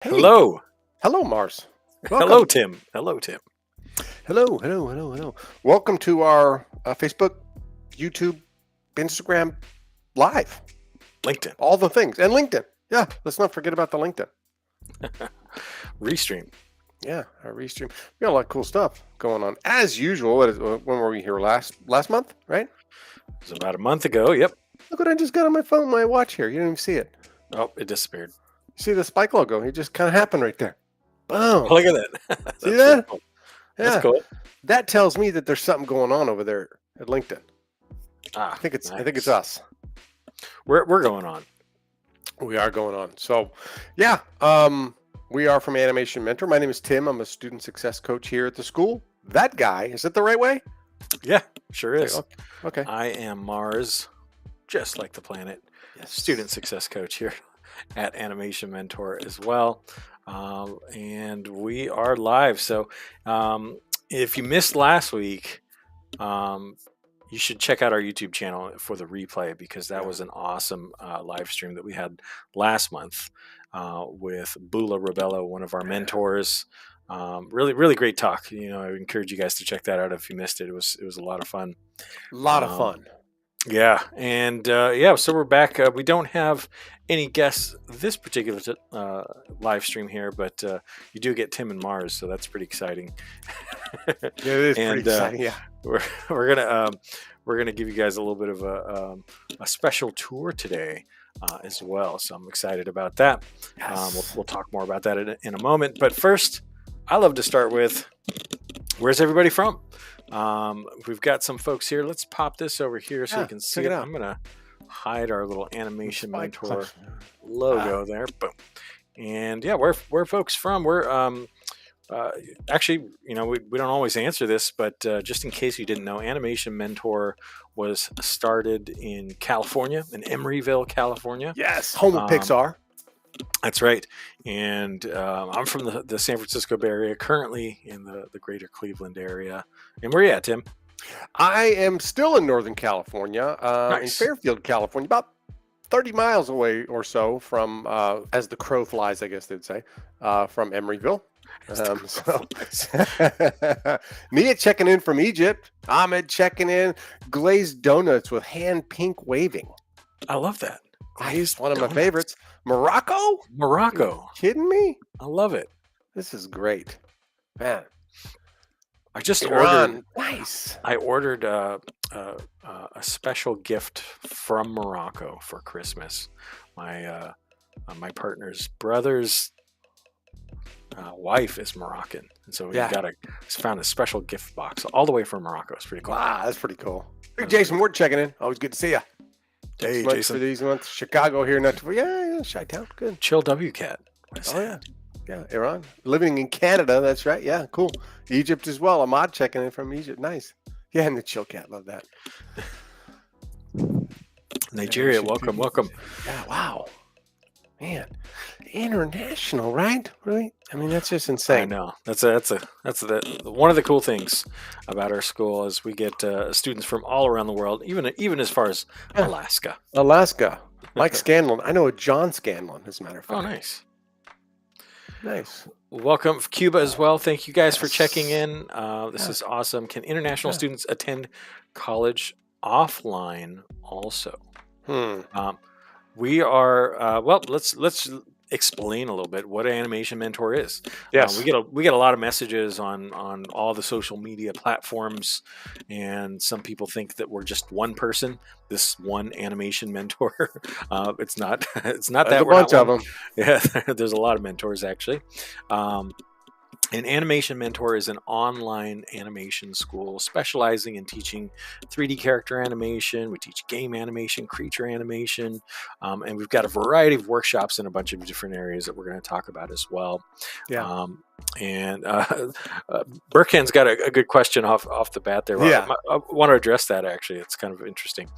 Hey, Hello. hello, Mars. Hello, Welcome. Tim. Hello, Tim. Hello. Welcome to our Facebook, YouTube, Instagram Live. LinkedIn. All the things. And LinkedIn. Yeah, let's not forget about the LinkedIn. Restream. Yeah, our restream. We got a lot of cool stuff going on. As usual, when were we here last month, right? It was about a month ago. Yep. Look what I just got on my phone, my watch here. You didn't even see it. Oh, it disappeared. See the Spike logo? It just kind of happened right there. Boom. Look at that. See That's really that? cool. That's Yeah. cool. That tells me that there's something going on over there at LinkedIn. I think it's nice. us. We're going on. We are going on. So, yeah, we are from Animation Mentor. My name is Tim. I'm a student success coach here at the school. That guy, is it the right way? Yeah, sure is. Okay. I am Mars, just like the planet. Yes. Student success coach here at Animation Mentor as well. And we are live. So if you missed last week, you should check out our YouTube channel for the replay because that was an awesome live stream that we had last month with Bula Rebello, one of our mentors. Really great talk. I encourage you guys to check that out if you missed it. It was a lot of fun. A lot of fun. Yeah, and so we're back. We don't have any guests this particular live stream here, but you do get Tim and Mars, so that's pretty exciting. Yeah, it is pretty exciting. Yeah, we're gonna give you guys a little bit of a special tour today as well. So I'm excited about that. yes. We'll talk more about that in a moment. But first, I love to start with where's everybody from? We've got some folks here. Let's pop this over here so you can see it. I'm gonna hide our little Animation Mentor logo there. Boom. And yeah, where folks from? We're actually, we don't always answer this, but just in case you didn't know, Animation Mentor was started in California, in Emeryville, California. Yes, home of Pixar. That's right. And I'm from the San Francisco Bay Area, currently in the greater Cleveland area. And where are you at, Tim? I am still in Northern California, Nice. in Fairfield, California, about 30 miles away or so from, as the crow flies, I guess they'd say, from Emeryville. So Nia checking in from Egypt. Ahmed checking in. Glazed donuts with hand pink waving. I love that. Glazed one of my favorites. Morocco? Morocco. Kidding me? I love it. This is great, man. I just Iran. ordered. Nice. I ordered a special gift from Morocco for Christmas. My partner's brother's wife is Moroccan, and so we found a special gift box all the way from Morocco. It's pretty cool. Wow, that's pretty cool. Hey, Jason Ward checking in. Always good to see you. Hey, Jason. For these months, Chicago here, not too, yeah, Chi-Town, good. Chill W Cat. Yeah, Iran. Living in Canada, that's right. Yeah, cool. Egypt as well. Ahmad checking in from Egypt. Nice. Yeah, and the Chill Cat, love that. Nigeria, welcome. Yeah, wow. Man, international, right? Really? I mean, that's just insane. I know. That's one of the cool things about our school is we get students from all around the world, even as far as Alaska. Mike Scanlon. I know a John Scanlon, as a matter of fact. Oh, nice. Nice. Welcome Cuba as well. Thank you guys for checking in. This is awesome. Can international students attend college offline also? We are let's explain a little bit what Animation Mentor is. Yes, we get a lot of messages on all the social media platforms, and some people think that we're just one person, this one Animation Mentor. It's not that. A bunch of them. Yeah, there's a lot of mentors actually. An Animation Mentor is an online animation school specializing in teaching 3D character animation. We teach game animation, creature animation, and we've got a variety of workshops in a bunch of different areas that we're going to talk about as well. Yeah. And Burkhan's got a good question off the bat there. Yeah. I want to address that actually. It's kind of interesting.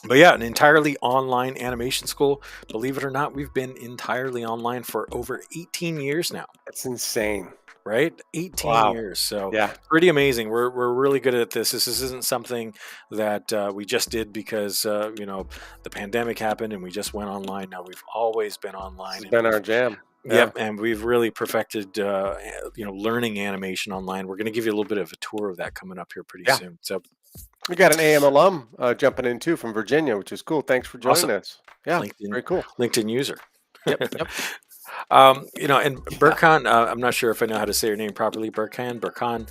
But yeah, an entirely online animation school. Believe it or not, we've been entirely online for over 18 years now. That's insane. right? 18 Wow. years. So Yeah. pretty amazing. We're really good at this. This isn't something that we just did because the pandemic happened and we just went online. Now we've always been This online, has and been our we've jam. Yeah. yep, and we've really perfected learning animation online. We're going to give you a little bit of a tour of that coming up here pretty Yeah. soon. So We got an AM alum jumping in too from Virginia, which is cool. Thanks for joining awesome, us. Yeah. LinkedIn Very cool. LinkedIn user. Yep. Yep. And Burkhan, I'm not sure if I know how to say your name properly. Burkhan.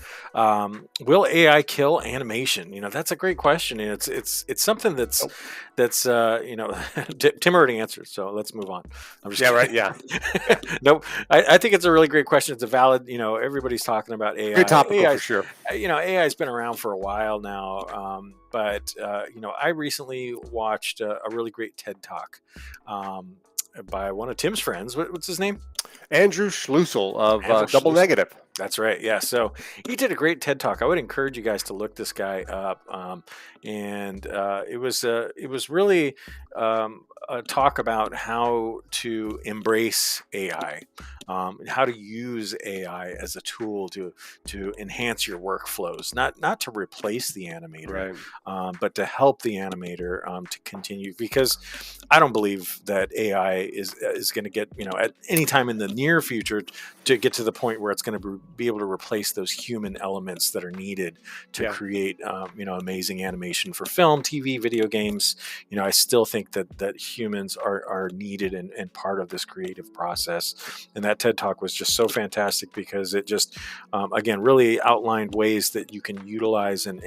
Will AI kill animation? That's a great question, and it's something that's Nope. that's Tim already answered, so let's move on. I'm just Yeah. Right. kidding. Yeah. Nope. I think it's a really great question. It's a valid. Everybody's talking about AI. Very topical AI, for sure. AI's been around for a while now, but I recently watched a really great TED Talk. By one of Tim's friends. What's his name? Andrew Schlusel of Andrew Double Schlusel. Negative. That's right. Yeah. So he did a great TED Talk. I would encourage you guys to look this guy up. It was really a talk about how to embrace AI, how to use AI as a tool to enhance your workflows, not to replace the animator, Right. but to help the animator to continue. Because I don't believe that AI is going to get at any time in the near future to get to the point where it's going to be able to replace those human elements that are needed to create amazing animation for film, TV, video games. I still think that humans are needed and part of this creative process. And that TED Talk was just so fantastic because it just again really outlined ways that you can utilize and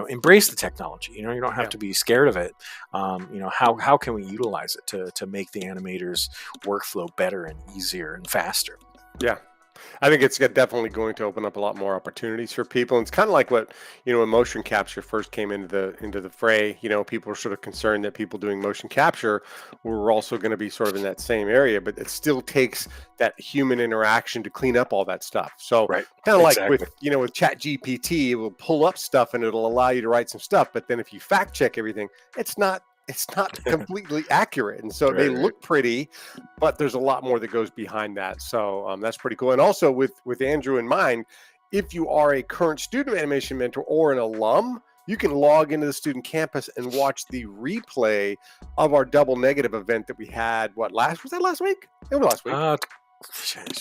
embrace the technology. You don't have to be scared of it. How can we utilize it to make the animators workflow better and easier and faster? Yeah. I think it's definitely going to open up a lot more opportunities for people. And it's kind of like what, when motion capture first came into the fray, people were sort of concerned that people doing motion capture were also going to be sort of in that same area, but it still takes that human interaction to clean up all that stuff. So right. kind of Exactly. like with Chat GPT, it will pull up stuff and it'll allow you to write some stuff. But then if you fact check everything, it's not completely accurate. And so they look pretty, but there's a lot more that goes behind that. So that's pretty cool. And also with Andrew in mind, if you are a current student animation mentor or an alum, you can log into the student campus and watch the replay of our Double Negative event that we had. Was that last week? It was last week.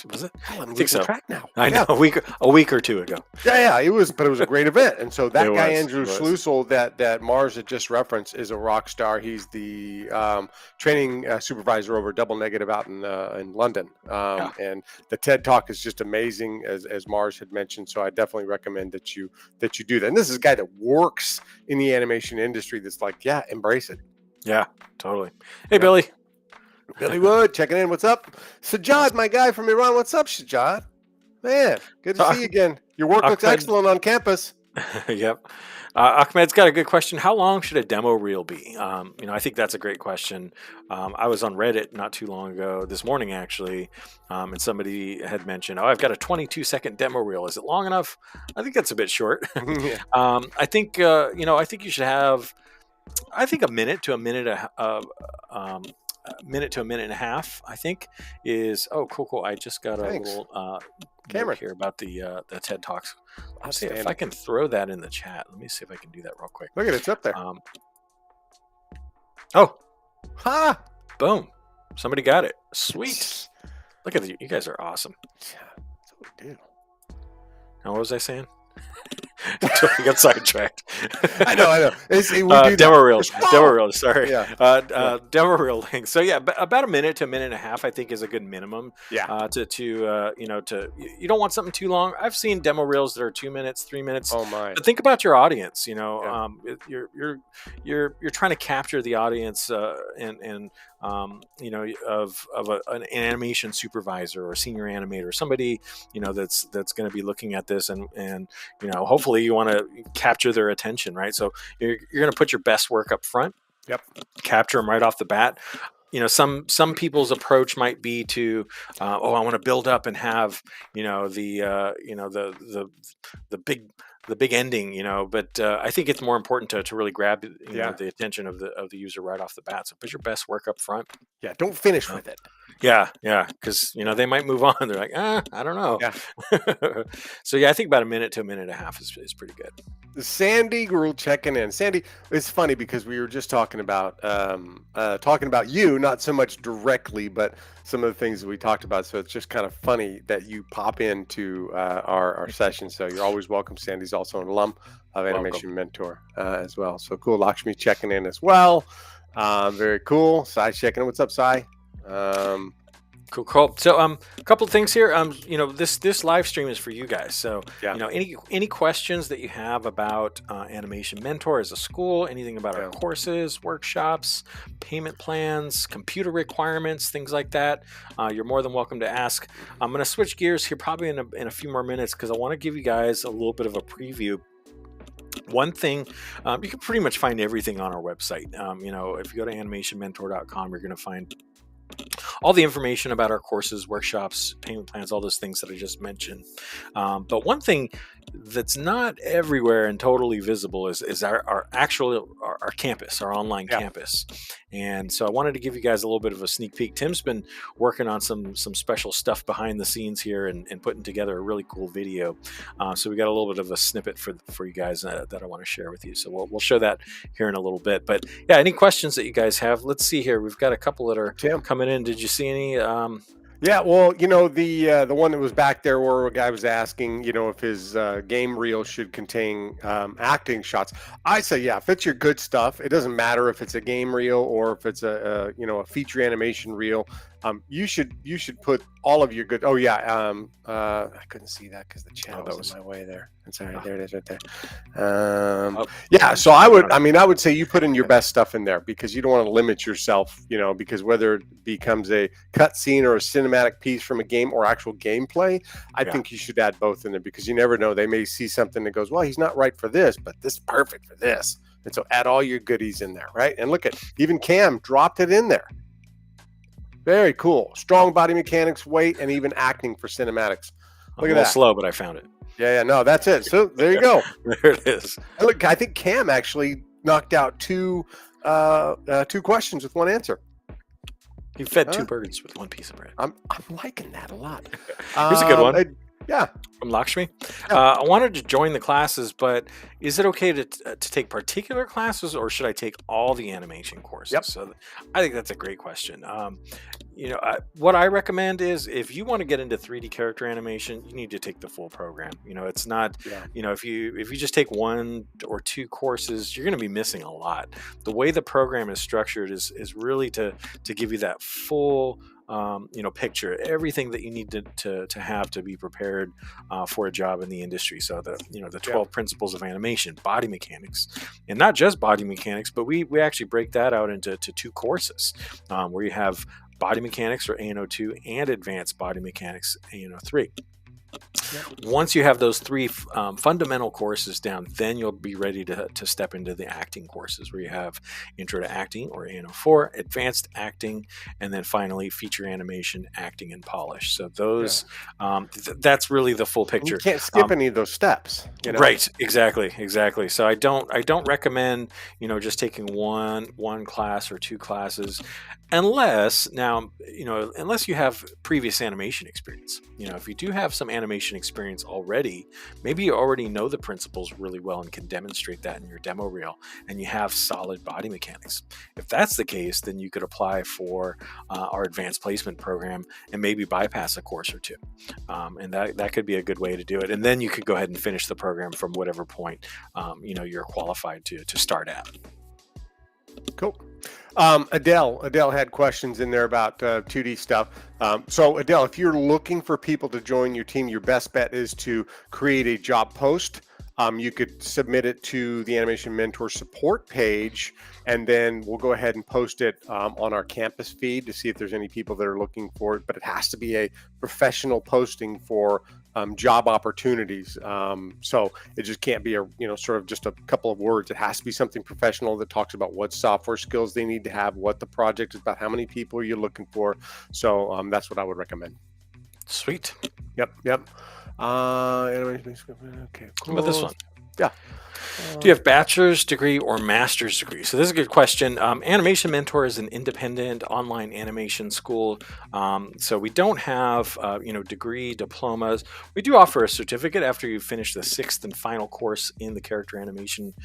Was it? I'm think so. Track now. I know, a week or two ago. Yeah, it was a great event. And so that guy, Andrew Schlusel, that Mars had just referenced, is a rock star. He's the training supervisor over Double Negative out in London. And the TED Talk is just amazing, as Mars had mentioned. So I definitely recommend that you do that. And this is a guy that works in the animation industry that's like, embrace it. Yeah, totally. Hey, Billy. Billy Wood checking in. What's up? Sajad, my guy from Iran. What's up, Sajad? Man, good to see you again. Your work looks excellent on campus. Yep. Ahmed's got a good question. How long should a demo reel be? I think that's a great question. I was on Reddit not too long ago, this morning actually, and somebody had mentioned, I've got a 22-second demo reel. Is it long enough? I think that's a bit short. I think you should have, a minute to a minute to a minute and a half, I think is. Oh, cool. I just got a little camera here about the TED Talks. Let's see if I can throw that in the chat. Let me see if I can do that real quick. Look at it, it's up there. Boom! Somebody got it. Sweet. Look at you guys are awesome. Yeah, that's what we do. Now, what was I saying? Totally got sidetracked. I know. Demo reel. Sorry. Yeah. Demo reel link. So about a minute to a minute and a half, I think, is a good minimum. Yeah. You don't want something too long. I've seen demo reels that are 2 minutes, 3 minutes. Oh my! But think about your audience. You're trying to capture the audience an animation supervisor or senior animator, somebody that's going to be looking at this and hopefully you want to capture their attention, right? So you're going to put your best work up front. Yep. Capture them right off the bat. Some people's approach might be to, I want to build up and have the big ending, but I think it's more important to really grab the attention of the user right off the bat. So put your best work up front. Yeah, don't finish with it. Yeah, because they might move on. They're like, I don't know. Yeah. So yeah, I think about a minute to a minute and a half is pretty good. Sandy Gruel checking in. Sandy, it's funny because we were just talking about you, not so much directly, but some of the things that we talked about. So it's just kind of funny that you pop into our session. So you're always welcome. Sandy's also an alum of Animation Mentor as well. So cool. Lakshmi checking in as well. Very cool. Sai checking in. What's up, Sai? Cool. So a couple of things here. This live stream is for you guys. So any questions that you have about Animation Mentor as a school, anything about our courses, workshops, payment plans, computer requirements, things like that, you're more than welcome to ask. I'm going to switch gears here probably in a few more minutes because I want to give you guys a little bit of a preview. One thing, you can pretty much find everything on our website. If you go to animationmentor.com, you're going to find all the information about our courses, workshops, payment plans, all those things that I just mentioned. But one thing that's not everywhere and totally visible is our campus, our online campus. And so I wanted to give you guys a little bit of a sneak peek. Tim's been working on some special stuff behind the scenes here and putting together a really cool video. So we got a little bit of a snippet for you guys that I want to share with you. So we'll show that here in a little bit. But yeah, any questions that you guys have? Let's see here. We've got a couple that are coming in. Did you see any? Yeah, well, the one that was back there where a guy was asking, if his game reel should contain acting shots. I say, yeah, if it's your good stuff, it doesn't matter if it's a game reel or if it's a feature animation reel. You should put all of your good. Oh yeah, I couldn't see that because the channel was in my way there. That's all right. There it is, right there. Yeah, so I would say you put in your best stuff in there because you don't want to limit yourself. Because whether it becomes a cutscene or a cinematic piece from a game or actual gameplay, I think you should add both in there because you never know. They may see something that goes, well, he's not right for this, but this is perfect for this. And so add all your goodies in there, right? And look at even Cam dropped it in there. Very cool. Strong body mechanics, weight, and even acting for cinematics. Look at that. Slow, but I found it. Yeah, no, that's it. So there you go. There it is. And look, I think Cam actually knocked out two questions with one answer. He fed two birds with one piece of bread. I'm liking that a lot. Here's a good one. Yeah. From Lakshmi. I wanted to join the classes, but is it okay to take particular classes or should I take all the animation courses? Yep. So I think that's a great question. What I recommend is if you want to get into 3D character animation, you need to take the full program. It's not, if you just take one or two courses, you're going to be missing a lot. The way the program is structured is really to give you that full picture, everything that you need to have to be prepared for a job in the industry. So the 12 principles of animation, body mechanics, and not just body mechanics, but we actually break that out into two courses where you have body mechanics or ANO2 and advanced body mechanics ANO3. Once you have those three fundamental courses down, then you'll be ready to step into the acting courses where you have Intro to Acting or ANO4, Advanced Acting, and then finally Feature Animation, Acting, and Polish. So those, that's really the full picture. You can't skip any of those steps. Right, exactly. So I don't recommend just taking one class or two classes, unless you have previous animation experience. If you do have some animation experience already, maybe you already know the principles really well and can demonstrate that in your demo reel, and you have solid body mechanics. If that's the case, then you could apply for our advanced placement program and maybe bypass a course or two, and that could be a good way to do it. And then you could go ahead and finish the program from whatever point you're qualified to start at. Cool. Adele had questions in there about 2D stuff. So Adele, if you're looking for people to join your team, your best bet is to create a job post. You could submit it to the Animation Mentor support page, and then we'll go ahead and post it on our campus feed to see if there's any people that are looking for it. But it has to be a professional posting for job opportunities. So it just can't be sort of just a couple of words. It has to be something professional that talks about what software skills they need to have, what the project is about, how many people are you looking for. So that's what I would recommend. Sweet. Yep. Okay. Cool. How about this one? Yeah. Do you have bachelor's degree or master's degree? So this is a good question. Animation Mentor is an independent online animation school. So we don't have, degree diplomas. We do offer a certificate after you finish the 6th and final course in the character animation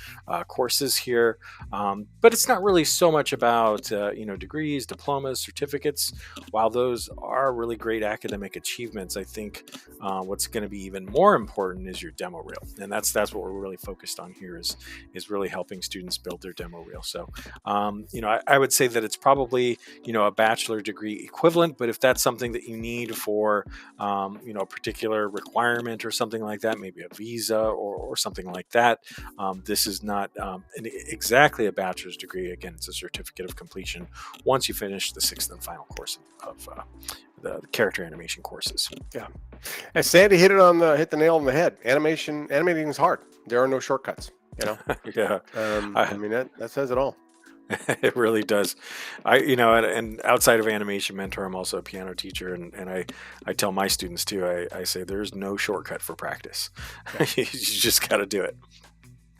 courses here. But it's not really so much about, degrees, diplomas, certificates. While those are really great academic achievements, I think what's going to be even more important is your demo reel, and that's what we're really focused on here is really helping students build their demo reel. So, I would say that it's probably a bachelor degree equivalent, but if that's something that you need for a particular requirement or something like that, maybe a visa or something like that, this is not exactly a bachelor's degree. Again, it's a certificate of completion once you finish the 6th and final course of the character animation courses. Yeah. And Sandy hit the nail on the head. Animating is hard. There are no shortcuts. Yeah. I mean that says it all. It really does. And outside of Animation Mentor, I'm also a piano teacher, and I tell my students too. I say there's no shortcut for practice. Yeah. You just got to do it.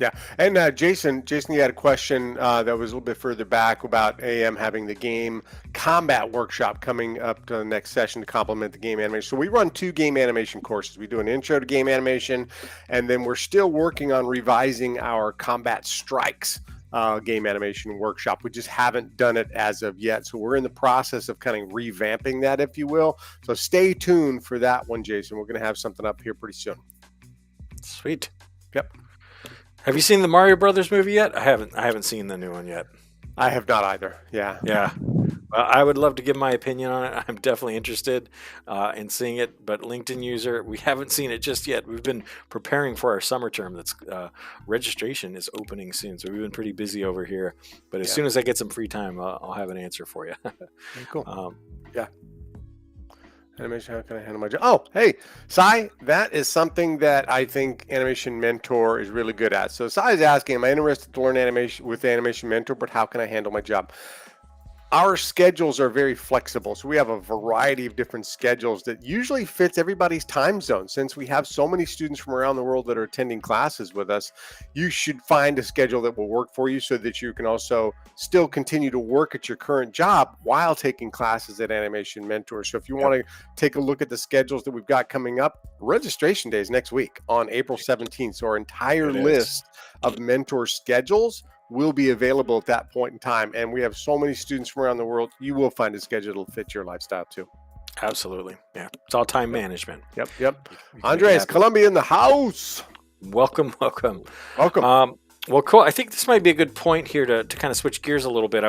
Yeah, and Jason, you had a question that was a little bit further back about AM having the game combat workshop coming up to the next session to complement the game animation. So we run 2 game animation courses. We do an intro to game animation, and then we're still working on revising our combat strikes game animation workshop. We just haven't done it as of yet. So we're in the process of kind of revamping that, if you will. So stay tuned for that one, Jason. We're going to have something up here pretty soon. Sweet. Yep. Have you seen the Mario Brothers movie yet? I haven't seen the new one yet. I have not either. Yeah. Yeah. Well, I would love to give my opinion on it. I'm definitely interested in seeing it, but LinkedIn user, we haven't seen it just yet. We've been preparing for our summer term. That's registration is opening soon, so we've been pretty busy over here. But as soon as I get some free time, I'll have an answer for you. Cool. Yeah. Animation, how can I handle my job? Oh, hey, Sai, that is something that I think Animation Mentor is really good at. So Sai is asking, am I interested to learn animation with Animation Mentor, but how can I handle my job? Our schedules are very flexible. So we have a variety of different schedules that usually fits everybody's time zone. Since we have so many students from around the world that are attending classes with us, you should find a schedule that will work for you so that you can also still continue to work at your current job while taking classes at Animation Mentor. So if you want to take a look at the schedules that we've got coming up, registration day is next week on April 17th. So our entire list of mentor schedules will be available at that point in time. And we have so many students from around the world, you will find a schedule that'll fit your lifestyle too. Absolutely. Yeah. It's all time management. Yep. Andres, Columbia in the house. Welcome. Well, cool. I think this might be a good point here to kind of switch gears a little bit.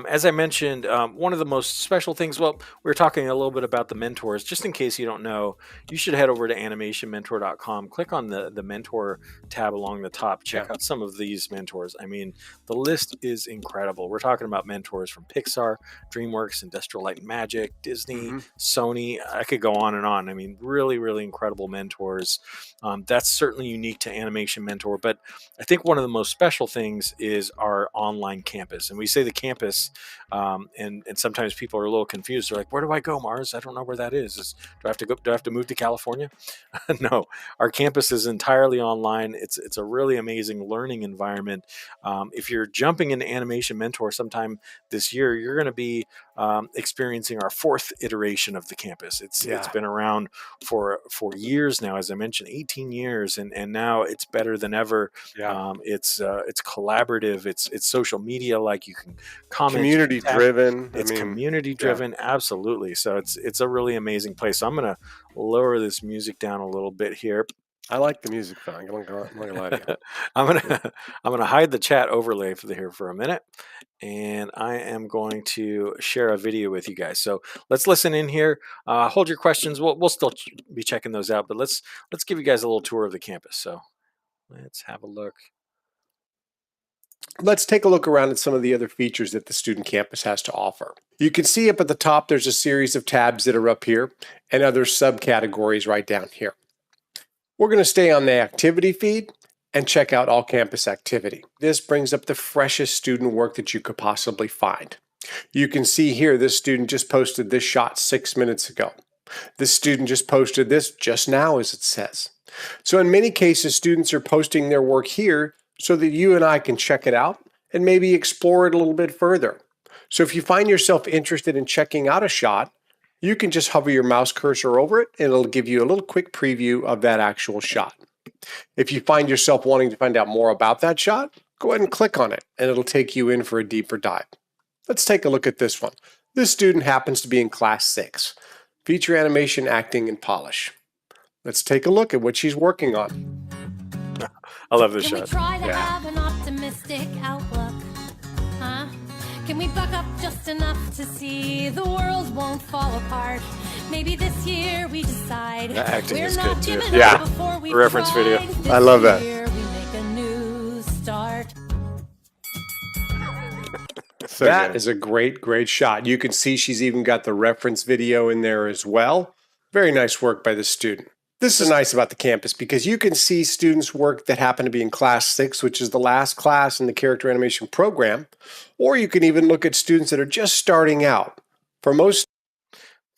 As I mentioned, one of the most special things, we were talking a little bit about the mentors. Just in case you don't know, you should head over to animationmentor.com, click on the mentor tab along the top, check out some of these mentors. I mean, the list is incredible. We're talking about mentors from Pixar, DreamWorks, Industrial Light and Magic, Disney, Sony. I could go on and on. I mean, really, really incredible mentors. That's certainly unique to Animation Mentor, but I think one of the most special things is our online campus. And we say the campus, and sometimes people are a little confused. They're like, where do I go, Mars? I don't know where that is. Do I have to move to California? No, our campus is entirely online. It's a really amazing learning environment. If you're jumping into Animation Mentor sometime this year, you're going to be experiencing our 4th iteration of the campus. It's been around for years now, as I mentioned, 18 years, and now it's better than ever. It's collaborative. It's social media, like you can comment. Community driven. It's community driven. Absolutely. So it's a really amazing place. So I'm going to lower this music down a little bit here. I like the music though. I'm not gonna lie to you. I'm gonna hide the chat overlay here for a minute, and I am going to share a video with you guys. So let's listen in here. Hold your questions. We'll still be checking those out, but let's give you guys a little tour of the campus. So let's have a look. Let's take a look around at some of the other features that the student campus has to offer. You can see up at the top, there's a series of tabs that are up here and other subcategories right down here. We're going to stay on the activity feed and check out all campus activity. This brings up the freshest student work that you could possibly find. You can see here this student just posted this shot 6 minutes ago. This student just posted this just now, as it says. So in many cases, students are posting their work here so that you and I can check it out and maybe explore it a little bit further. So if you find yourself interested in checking out a shot, you can just hover your mouse cursor over it and it'll give you a little quick preview of that actual shot. If you find yourself wanting to find out more about that shot, go ahead and click on it and it'll take you in for a deeper dive. Let's take a look at this one. This student happens to be in class 6, feature animation, acting, and polish. Let's take a look at what she's working on. I love this Can shot. we try to have an optimistic outlook? Huh? Can we buck up just enough to see the world won't fall apart? Maybe this year we decide The acting we're is not good, too. giving Yeah. up before we Reference video. tried. I love that. This year we make a new start. So That good. is a great, great shot. You can see she's even got the reference video in there as well. Very nice work by the student. This is nice about the campus because you can see students' work that happen to be in class 6, which is the last class in the character animation program, or you can even look at students that are just starting out. For most,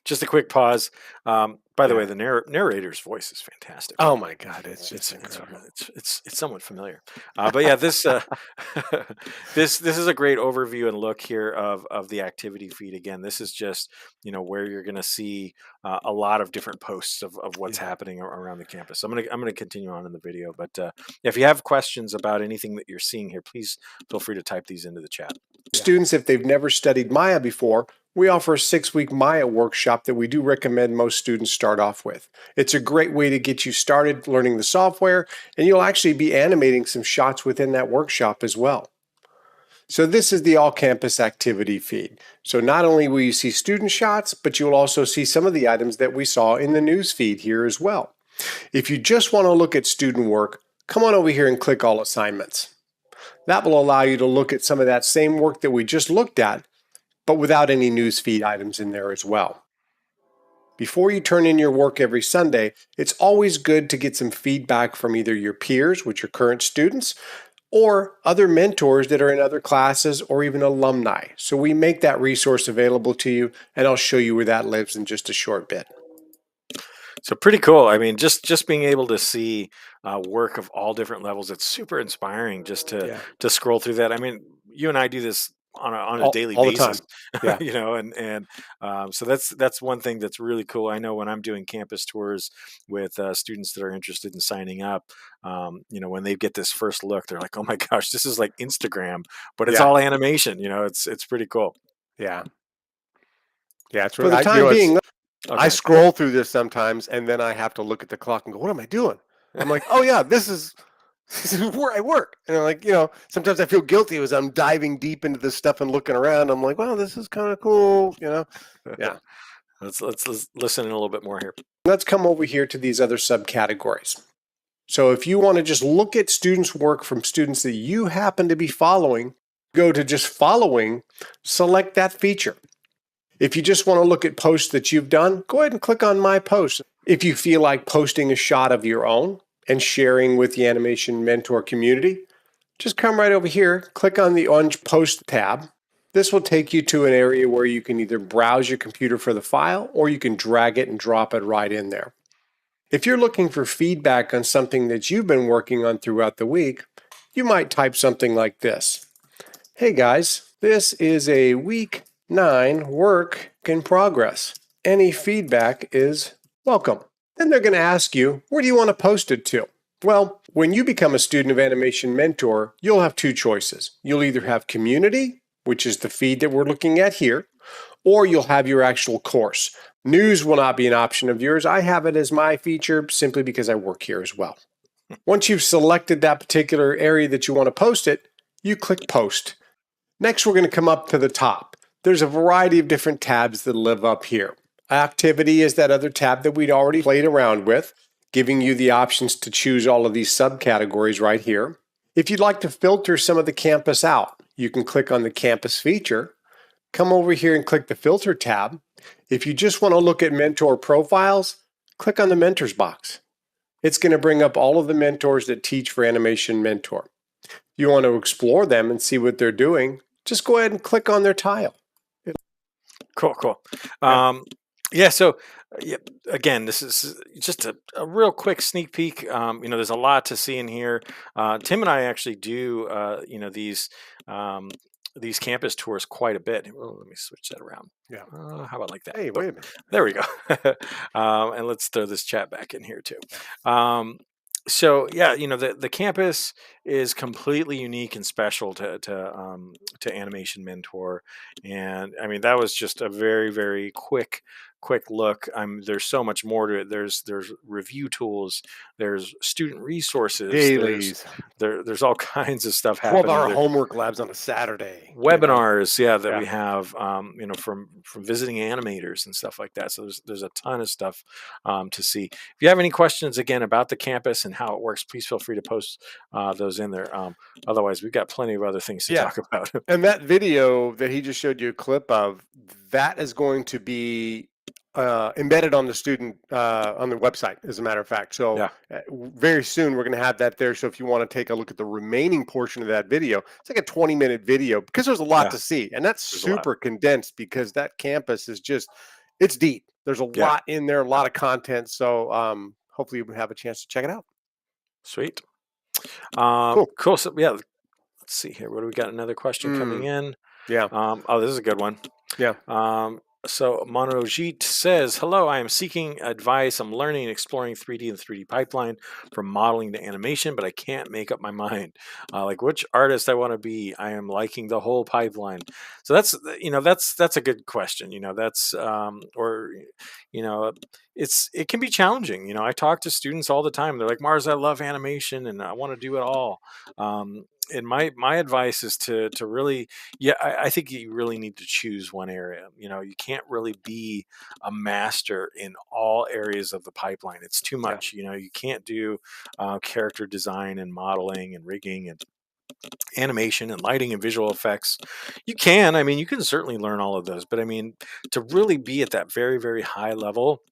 Just a quick pause. By the way, the narrator's voice is fantastic. Oh my God, it's It's incredible. it's somewhat familiar, but yeah, this this is a great overview and look here of the activity feed. Again, this is just where you're going to see a lot of different posts of what's happening around the campus. I'm gonna continue on in the video, but if you have questions about anything that you're seeing here, please feel free to type these into the chat. students, if they've never studied Maya before, we offer a 6-week Maya workshop that we do recommend most students start off with. It's a great way to get you started learning the software, and you'll actually be animating some shots within that workshop as well. So this is the all-campus activity feed. So not only will you see student shots, but you'll also see some of the items that we saw in the news feed here as well. If you just want to look at student work, come on over here and click All Assignments. That will allow you to look at some of that same work that we just looked at, but without any newsfeed items in there as well. Before you turn in your work every Sunday, it's always good to get some feedback from either your peers, which are current students, or other mentors that are in other classes, or even alumni. So we make that resource available to you, and I'll show you where that lives in just a short bit. So pretty cool. I mean, just being able to see work of all different levels, it's super inspiring just to scroll through that. I mean, you and I do this on a daily all the basis, time. so that's one thing that's really cool. I know when I'm doing campus tours with students that are interested in signing up, when they get this first look, they're like, "Oh my gosh, this is like Instagram, but it's all animation." It's pretty cool. Yeah. Yeah, it's For really, the time being, Okay. I scroll through this sometimes, and then I have to look at the clock and go, "What am I doing?" I'm like, "Oh yeah, this is where I work." And I'm like, sometimes I feel guilty as I'm diving deep into this stuff and looking around. I'm like, "Well, this is kind of cool," Yeah. Let's listen in a little bit more here. let's come over here to these other subcategories. So if you want to just look at students' work from students that you happen to be following, go to just following, select that feature. If you just want to look at posts that you've done, go ahead and click on My Post. If you feel like posting a shot of your own and sharing with the Animation Mentor community, just come right over here, click on the orange Post tab. This will take you to an area where you can either browse your computer for the file or you can drag it and drop it right in there. If you're looking for feedback on something that you've been working on throughout the week, you might type something like this. Hey guys, this is a week 9 work in progress. Any feedback is welcome. Then they're going to ask you, where do you want to post it to? Well, when you become a student of Animation Mentor, you'll have 2 choices. You'll either have community, which is the feed that we're looking at here, or you'll have your actual course. News will not be an option of yours. I have it as my feature simply because I work here as well. Once you've selected that particular area that you want to post it, you click Post. Next, we're going to come up to the top. There's a variety of different tabs that live up here. Activity is that other tab that we'd already played around with, giving you the options to choose all of these subcategories right here. If you'd like to filter some of the campus out, you can click on the campus feature, come over here and click the filter tab. If you just want to look at mentor profiles, click on the mentors box. It's going to bring up all of the mentors that teach for Animation Mentor. If you want to explore them and see what they're doing, just go ahead and click on their tile. Cool. So Yeah, again, this is just a real quick sneak peek. There's a lot to see in here. Tim and I actually do, these campus tours quite a bit. Well, let me switch that around. Yeah. How about like that? Hey, Boom. wait a minute. There we go. And let's throw this chat back in here too. So yeah, the campus is completely unique and special to Animation Mentor, and I mean that was just a very very quick look. There's so much more to it. There's review tools, there's student resources, Dailies, there's all kinds of stuff 12-hour happening. homework labs on a Saturday. Webinars, that Yeah. we have, from visiting animators and stuff like that. So there's a ton of stuff to see. If you have any questions again about the campus and how it works, please feel free to post those in there. Otherwise, we've got plenty of other things to Yeah. talk about. And that video that he just showed you a clip of, that is going to be embedded on the student on the website, as a matter of fact. So Yeah. very soon we're going to have that there. So if you want to take a look at the remaining portion of that video, it's like a 20-minute video because there's a lot Yeah. to see, and that's There's a lot. super condensed because that campus is just, it's deep. There's a Yeah. lot in there, a lot of content. So hopefully you have a chance to check it out. Sweet. Cool. Cool. So yeah, let's see here. What do we got? Another question coming in. Yeah. Oh, this is a good one. Yeah. So Monojit says, hello, I am seeking advice. I'm learning and exploring 3D and 3D pipeline from modeling to animation, but I can't make up my mind. Like which artist I want to be. I am liking the whole pipeline. So that's a good question. It can be challenging. I talk to students all the time. They're like, Mars, I love animation and I want to do it all. And my advice is to really, I think you really need to choose one area. You can't really be a master in all areas of the pipeline. It's too much. You can't do character design and modeling and rigging and animation and lighting and visual effects. You can certainly learn all of those, but to really be at that very, very high level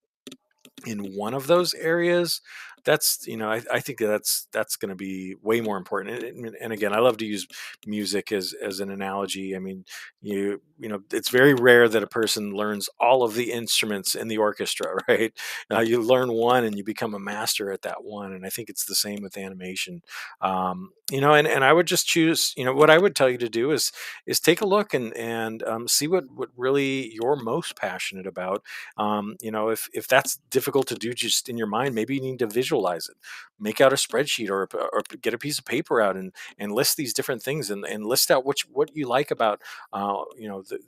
in one of those areas, that's I think that's going to be way more important. And again, I love to use music as an analogy. It's very rare that a person learns all of the instruments in the orchestra, right? You learn one and you become a master at that one, and I think it's the same with animation. And I would just choose, what I would tell you to do is take a look and see what really you're most passionate about. If that's difficult to do just in your mind, maybe you need to visualize it, make out a spreadsheet or get a piece of paper out and list these different things and list out what you like about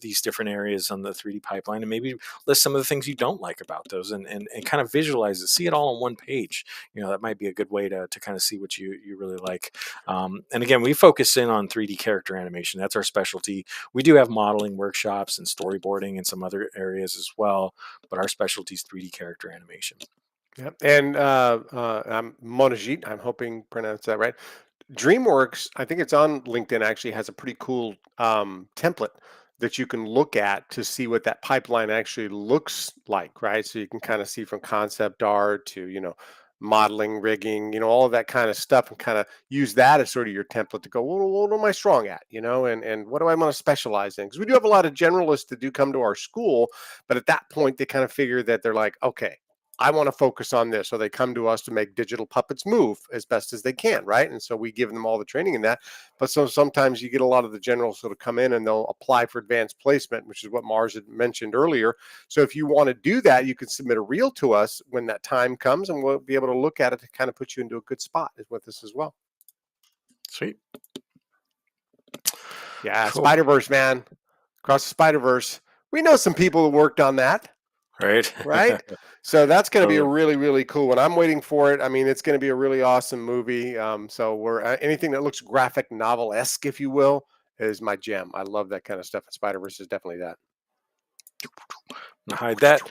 these different areas on the 3D pipeline, and maybe list some of the things you don't like about those and kind of visualize it, see it all on one page. That might be a good way to kind of see what you really like. And again, we focus in on 3D character animation. That's our specialty. We do have modeling workshops and storyboarding and some other areas as well, but our specialty is 3D character animation. Yep. And I'm Monojit, I'm hoping pronounce that right. DreamWorks, I think it's on LinkedIn, actually has a pretty cool template that you can look at to see what that pipeline actually looks like, right? So you can kind of see from concept art to, modeling, rigging, all of that kind of stuff, and kind of use that as sort of your template to go, well, what am I strong at, and what do I want to specialize in? Because we do have a lot of generalists that do come to our school, but at that point they kind of figure that they're like, okay, I want to focus on this. So they come to us to make digital puppets move as best as they can, right? And so we give them all the training in that. But so sometimes you get a lot of the generals sort of come in and they'll apply for advanced placement, which is what Mars had mentioned earlier. So if you want to do that, you can submit a reel to us when that time comes, and we'll be able to look at it to kind of put you into a good spot with this as well. Sweet. Yeah, cool. Spider-Verse, man. Across the Spider-Verse. We know some people who worked on that. Right. So that's going to be a really, really cool one. I'm waiting for it. It's going to be a really awesome movie. So we're anything that looks graphic novel-esque, if you will, is my gem. I love that kind of stuff. And Spider-Verse is definitely that. Hide that.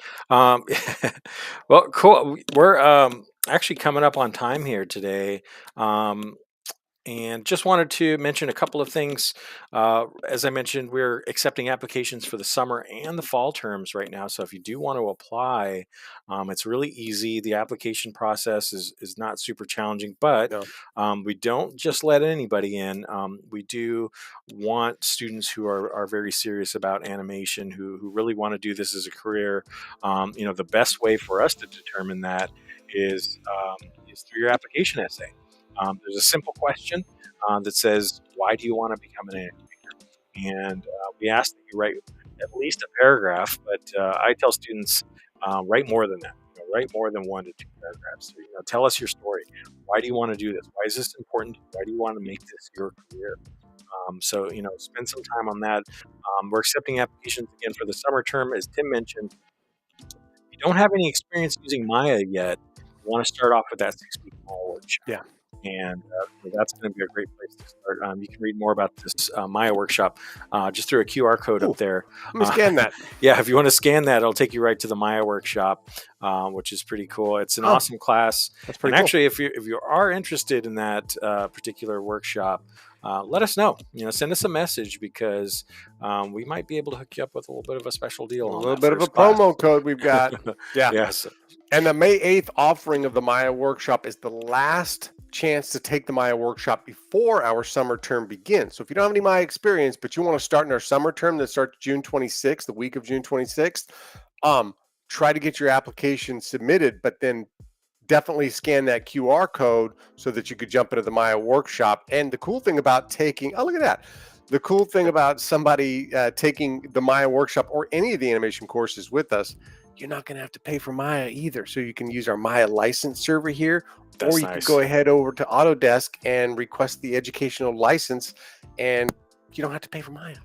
Well, cool. We're actually coming up on time here today. And just wanted to mention a couple of things. As I mentioned, we're accepting applications for the summer and the fall terms right now. So if you do want to apply, it's really easy. The application process is not super challenging, but we don't just let anybody in. We do want students who are very serious about animation, who really want to do this as a career. The best way for us to determine that is through your application essay. There's a simple question that says, why do you want to become an animator? And we ask that you write at least a paragraph, but I tell students, write more than that. Write more than 1 to 2 paragraphs. So, tell us your story. Why do you want to do this? Why is this important? Why do you want to make this your career? So, spend some time on that. We're accepting applications again for the summer term. As Tim mentioned, if you don't have any experience using Maya yet, you want to start off with that 6-week Maya workshop. Yeah. And that's going to be a great place to start. You can read more about this Maya workshop just through a QR code up there. Let me scan that. Yeah, if you want to scan that, it'll take you right to the Maya workshop, which is pretty cool. It's an awesome class. That's pretty cool. Actually, if you are interested in that particular workshop, let us know. Send us a message because we might be able to hook you up with a little bit of a special deal. A little bit of a promo code we've got. Yeah. Yes. And the May 8th offering of the Maya workshop is the last chance to take the Maya workshop before our summer term begins. So if you don't have any Maya experience, but you want to start in our summer term that starts June 26th, the week of June 26th, try to get your application submitted, but then definitely scan that QR code so that you could jump into the Maya workshop. And the cool thing about look at that. The cool thing about somebody taking the Maya workshop or any of the animation courses with us, you're not going to have to pay for Maya either. So you can use our Maya license server here, or you can go ahead over to Autodesk and request the educational license, and you don't have to pay for Maya.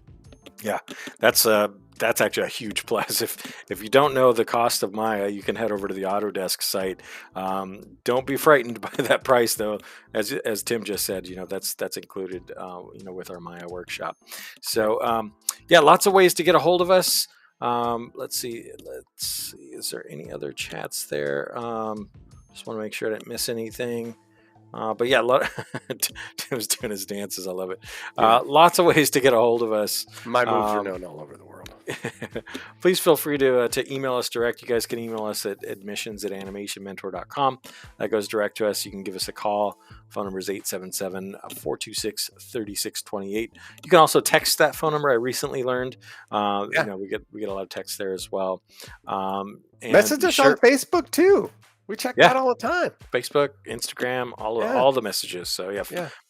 Yeah, that's actually a huge plus. If you don't know the cost of Maya, you can head over to the Autodesk site. Don't be frightened by that price, though. As Tim just said, that's included, with our Maya workshop. So lots of ways to get a hold of us. Let's see. Is there any other chats there? Just want to make sure I didn't miss anything. But yeah, Tim's doing his dances. I love it. Lots of ways to get a hold of us. My moves are known all over the world. Please feel free to email us direct. You guys can email us at admissions@animationmentor.com. That goes direct to us. You can give us a call. Phone number is 877-426-3628. You can also text that phone number. I recently learned. We get a lot of text there as well. Message us on Facebook too. We check that all the time. Facebook, Instagram, all the messages. So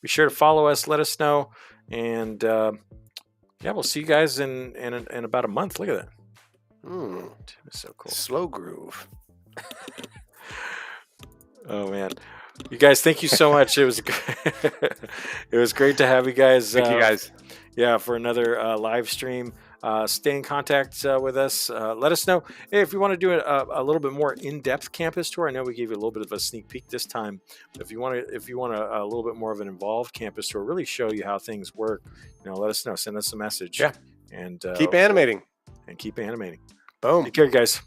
be sure to follow us. Let us know, and we'll see you guys in about a month. Look at that. It's so cool. Slow groove. Oh man, you guys, thank you so much. It was great to have you guys. Thank you guys. For another live stream. Stay in contact with us. Let us know if you want to do a little bit more in-depth campus tour. I know we gave you a little bit of a sneak peek this time, but if you want a little bit more of an involved campus tour, really show you how things work, let us know. Send us a message. Yeah. And keep animating. And keep animating. Boom. Take care, guys.